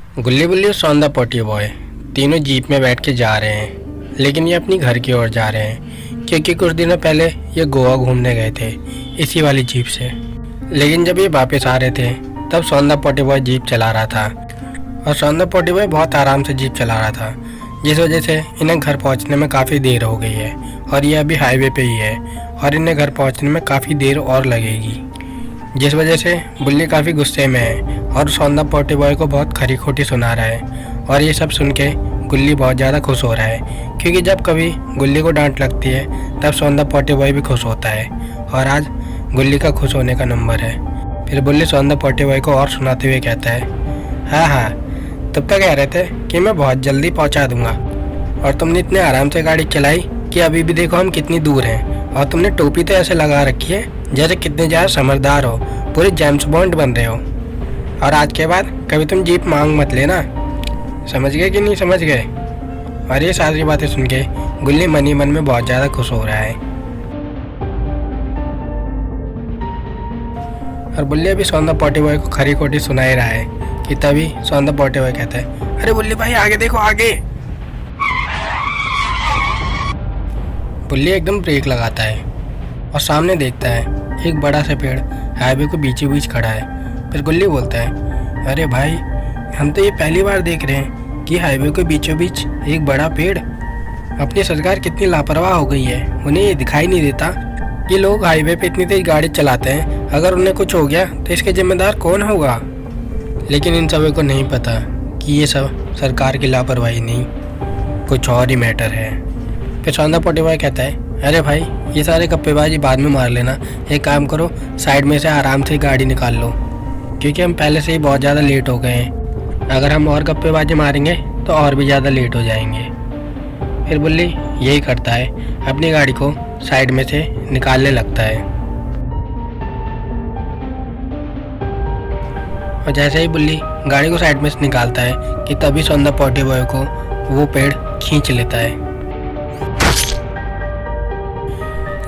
गुल्ली बुल्ली और सौंदा पोटी बॉय तीनों जीप में बैठ के जा रहे हैं, लेकिन ये अपनी घर की ओर जा रहे हैं क्योंकि कुछ दिनों पहले ये गोवा घूमने गए थे इसी वाली जीप से। लेकिन जब ये वापस आ रहे थे तब सौंदा पोटी बॉय जीप चला रहा था और सौंदा पोटी बॉय बहुत आराम से जीप चला रहा था, जिस वजह से इन्हें घर पहुंचने में काफ़ी देर हो गई है और ये अभी हाईवे पे ही है और इन्हें घर पहुंचने में काफ़ी देर और लगेगी, जिस वजह से बुल्ली काफ़ी गुस्से में है और सौंदा पोटी बॉय को बहुत खरी खोटी सुना रहा है। और ये सब सुन के गुल्ली बहुत ज़्यादा खुश हो रहा है क्योंकि जब कभी गुल्ली को डांट लगती है तब सौंदा पोटी बॉय भी खुश होता है और आज गुल्ली का खुश होने का नंबर है। फिर बुल्ली सौंदा पोटी बॉय को और सुनाते हुए कहता है, हाँ, तब तक कह रहे थे कि मैं बहुत जल्दी पहुंचा दूंगा और तुमने इतने आराम से गाड़ी चलाई कि अभी भी देखो हम कितनी दूर हैं और तुमने टोपी तो ऐसे लगा रखी है जैसे कितने ज़्यादा समझदार हो, पूरे जेम्स बॉन्ड बन रहे हो। और आज के बाद कभी तुम जीप मांग मत लेना, समझ गए कि नहीं समझ गए। और ये सारी बातें सुन के गुल्ली मन ही मन में बहुत ज़्यादा खुश हो रहा है। और बुल्ली अभी सौंदा पोटी बॉय को खरी खोटी सुना ही रहा है कि तभी सौंदा पोटी बॉय कहता है, अरे बुल्ली भाई आगे देखो आगे। बुल्ली एकदम ब्रेक लगाता है और सामने देखता है एक बड़ा सा पेड़ हाईवे को बीचों बीच खड़ा है। फिर गुल्ली बोलता है, अरे भाई हम तो ये पहली बार देख रहे हैं कि हाईवे के बीचों बीच एक बड़ा पेड़। अपनी सरकार कितनी लापरवाह हो गई है, उन्हें ये दिखाई नहीं देता कि लोग हाईवे पे इतनी तेज गाड़ी चलाते हैं, अगर उन्हें कुछ हो गया तो इसके जिम्मेदार कौन होगा। लेकिन इन सभी को नहीं पता कि ये सब सरकार की लापरवाही नहीं, कुछ और ही मैटर है। फिर सौंदा पोटी बॉय कहता है, अरे भाई ये सारे गप्पेबाजी बाद में मार लेना, एक काम करो साइड में से आराम से गाड़ी निकाल लो क्योंकि हम पहले से ही बहुत ज़्यादा लेट हो गए हैं। अगर हम और गप्पेबाजी मारेंगे तो और भी ज़्यादा लेट हो जाएंगे। फिर बुल्ली यही करता है, अपनी गाड़ी को साइड में से निकालने लगता है और जैसे ही बुल्ली गाड़ी को साइड में से निकालता है कि तभी सौंदा पोटी बॉय को वो पेड़ खींच लेता है।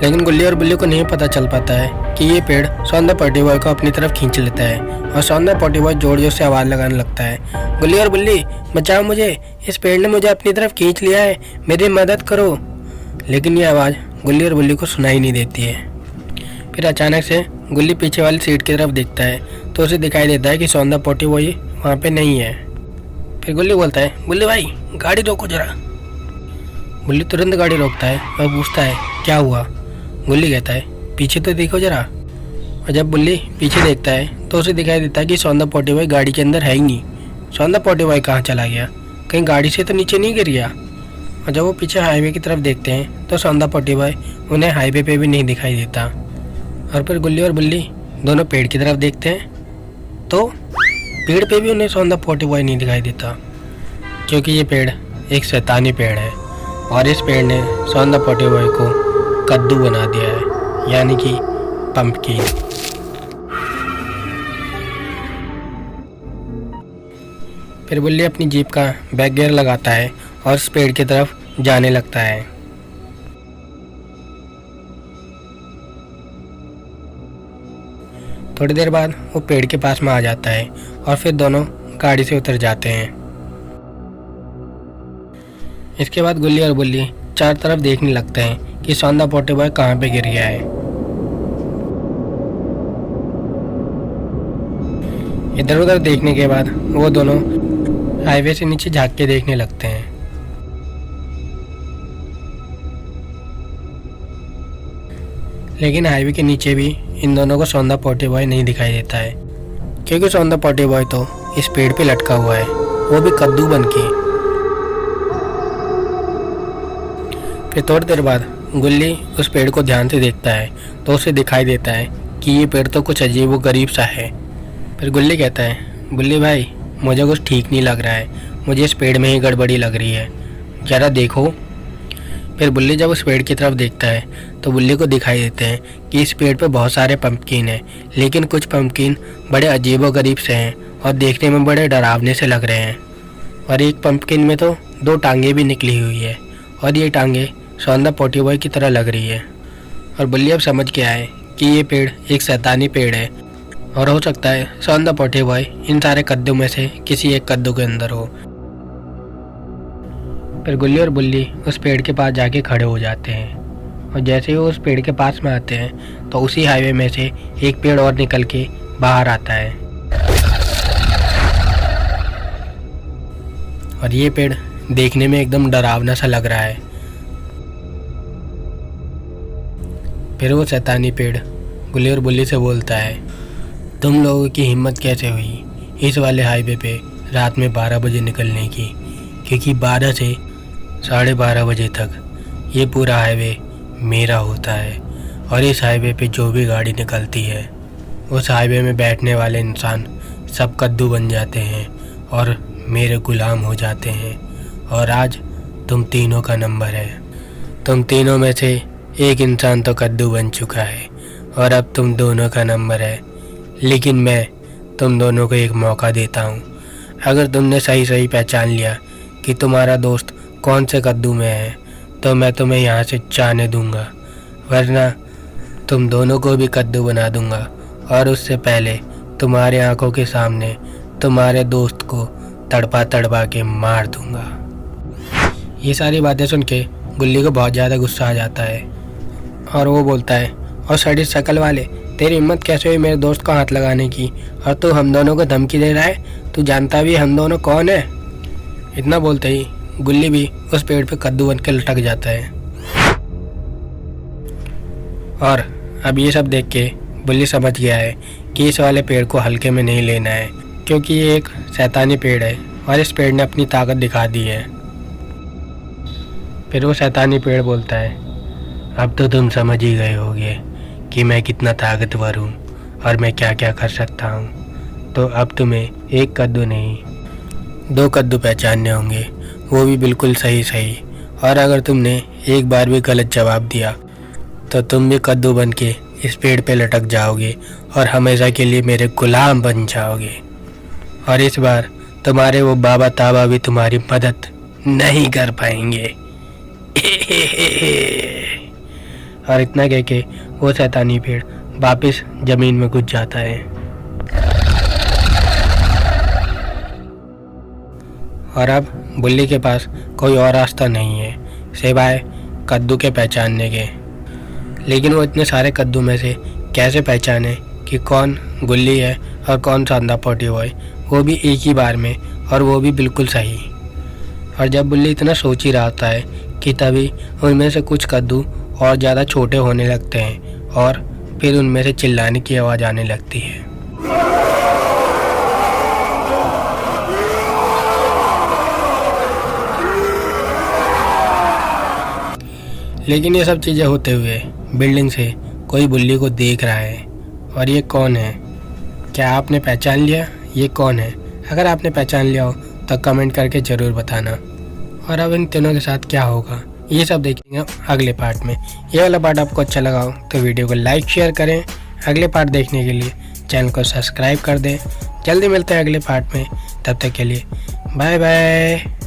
लेकिन गुल्ली और बुल्ली को नहीं पता चल पाता है कि ये पेड़ सौंदा पोटी बॉय को अपनी तरफ खींच लेता है और सौंदा पोटी बॉय जोर जोर से आवाज़ लगाने लगता है, गुल्ली और बुल्ली बचाओ मुझे, इस पेड़ ने मुझे अपनी तरफ खींच लिया है, मेरी मदद करो। लेकिन ये आवाज़ गुल्ली और बुल्ली को सुनाई नहीं देती है। फिर अचानक से गुल्ली पीछे वाली सीट की तरफ देखता है तो उसे दिखाई देता है कि सौंदा पोटी बॉय वहाँ पर नहीं है। फिर गुल्ली बोलता है, बुल्ली भाई गाड़ी रोको जरा। बुल्ली तुरंत गाड़ी रोकता है और पूछता है, क्या हुआ। गुल्ली कहता है, पीछे तो देखो जरा। और जब बुल्ली पीछे देखता है तो उसे दिखाई देता है कि सौंदा पोटी बॉय गाड़ी के अंदर है ही नहीं। सौंदा पोटी बॉय कहाँ चला गया, कहीं गाड़ी से तो नीचे नहीं गिर गया। और जब वो पीछे हाईवे की तरफ देखते हैं तो सौंदा पोटी बॉय उन्हें हाईवे पे भी नहीं दिखाई देता। और फिर गुल्ली और बुल्ली दोनों पेड़ की तरफ देखते हैं तो पेड़ पे भी उन्हें सौंदा पोटी बॉय नहीं दिखाई देता क्योंकि ये पेड़ एक शैतानी पेड़ है और इस पेड़ ने सौंदा पोटी बॉय को कद्दू बना दिया है, यानी कि पंपकिन। फिर बुल्ली अपनी जीप का बैक गियर लगाता है और उस पेड़ की तरफ जाने लगता है। थोड़ी देर बाद वो पेड़ के पास में आ जाता है और फिर दोनों गाड़ी से उतर जाते हैं। इसके बाद गुल्ली और बुल्ली चार तरफ देखने लगते हैं कि सौंदा पोटी बॉय कहाँ पे गिर गया है। इधर उधर देखने के बाद वो दोनों हाईवे से नीचे झांक के देखने लगते हैं। लेकिन हाईवे के नीचे भी इन दोनों को सौंदा पोटी बॉय नहीं दिखाई देता है क्योंकि सौंदा पोटी बॉय तो इस पेड़ पे लटका हुआ है, वो भी कद्दू बन के। फिर थोड़ी देर बाद गुल्ली उस पेड़ को ध्यान से देखता है तो उसे दिखाई देता है कि ये पेड़ तो कुछ अजीब व गरीब सा है। फिर गुल्ली कहता है, बुल्ली भाई मुझे कुछ ठीक नहीं लग रहा है, मुझे इस पेड़ में ही गड़बड़ी लग रही है, ज़रा देखो। फिर बुल्ली जब उस पेड़ की तरफ देखता है तो बुल्ली को दिखाई देते हैं कि इस पेड़ पर बहुत सारे पंपकिन हैं, लेकिन कुछ पंपकिन बड़े अजीब व गरीब से हैं और देखने में बड़े डरावने से लग रहे हैं। और एक पंपकिन में तो 2 टांगें भी निकली हुई है और ये टांगें सौंदा पोटी बॉय की तरह लग रही है। और बुल्ली अब समझ गया है कि ये पेड़ एक शैतानी पेड़ है और हो सकता है सॉन द पोटी बॉय इन सारे कद्दू में से किसी एक कद्दू के अंदर हो। फिर गुल्ली और बुल्ली उस पेड़ के पास जाके खड़े हो जाते हैं और जैसे ही वो उस पेड़ के पास में आते हैं तो उसी हाईवे में से एक पेड़ और निकल के बाहर आता है और ये पेड़ देखने में एकदम डरावना सा लग रहा है। फिर वो शैतानी पेड़ गुल्ली और बुल्ली से बोलता है, तुम लोगों की हिम्मत कैसे हुई इस वाले हाईवे पे रात में 12 बजे निकलने की, क्योंकि 12 से 12:30 बजे तक ये पूरा हाईवे मेरा होता है और इस हाईवे पे जो भी गाड़ी निकलती है उस हाईवे में बैठने वाले इंसान सब कद्दू बन जाते हैं और मेरे गुलाम हो जाते हैं। और आज तुम तीनों का नंबर है। तुम तीनों में से एक इंसान तो कद्दू बन चुका है और अब तुम दोनों का नंबर है। लेकिन मैं तुम दोनों को एक मौका देता हूँ। अगर तुमने सही सही पहचान लिया कि तुम्हारा दोस्त कौन से कद्दू में है तो मैं तुम्हें यहाँ से जाने दूंगा, वरना तुम दोनों को भी कद्दू बना दूंगा और उससे पहले तुम्हारे आंखों के सामने तुम्हारे दोस्त को तड़पा तड़पा के मार दूंगा। ये सारी बातें सुन के गुल्ली को बहुत ज़्यादा गुस्सा आ जाता है और वो बोलता है, और सड़ी शकल वाले, तेरी हिम्मत कैसे हुई मेरे दोस्त को हाथ लगाने की, और तू हम दोनों को धमकी दे रहा है, तू जानता भी हम दोनों कौन है। इतना बोलते ही गुल्ली भी उस पेड़ पे कद्दू बन के लटक जाता है। और अब ये सब देख के बुल्ली समझ गया है कि इस वाले पेड़ को हल्के में नहीं लेना है, क्योंकि ये एक शैतानी पेड़ है और इस पेड़ ने अपनी ताकत दिखा दी है। फिर वो शैतानी पेड़ बोलता है, अब तो तुम समझ ही गए होगे कि मैं कितना ताकतवर हूँ और मैं क्या क्या कर सकता हूँ। तो अब तुम्हें एक कद्दू नहीं 2 कद्दू पहचानने होंगे, वो भी बिल्कुल सही सही। और अगर तुमने एक बार भी गलत जवाब दिया तो तुम भी कद्दू बन के इस पेड़ पे लटक जाओगे और हमेशा के लिए मेरे गुलाम बन जाओगे। और इस बार तुम्हारे वो बाबा ताबा भी तुम्हारी मदद नहीं कर पाएंगे। और इतना कह के वो शैतानी पेड़ वापस जमीन में घुस जाता है। और अब बुल्ली के पास कोई और रास्ता नहीं है सिवाय कद्दू के पहचानने के। लेकिन वो इतने सारे कद्दू में से कैसे पहचाने कि कौन गुल्ली है और कौन सांदा पोटी बॉय, वो भी एक ही बार में, और वो भी बिल्कुल सही। और जब बुल्ली इतना सोच ही रहा होता है कि तभी उनमें से कुछ कद्दू और ज़्यादा छोटे होने लगते हैं और फिर उनमें से चिल्लाने की आवाज़ आने लगती है। लेकिन ये सब चीज़ें होते हुए बिल्डिंग से कोई बुल्ली को देख रहा है। और ये कौन है? क्या आपने पहचान लिया ये कौन है? अगर आपने पहचान लिया हो तो कमेंट करके ज़रूर बताना। और अब इन तीनों के साथ क्या होगा ये सब देखेंगे अगले पार्ट में। ये वाला पार्ट आपको अच्छा लगा हो तो वीडियो को लाइक शेयर करें। अगले पार्ट देखने के लिए चैनल को सब्सक्राइब कर दें। जल्दी मिलते हैं अगले पार्ट में, तब तक के लिए बाय बाय।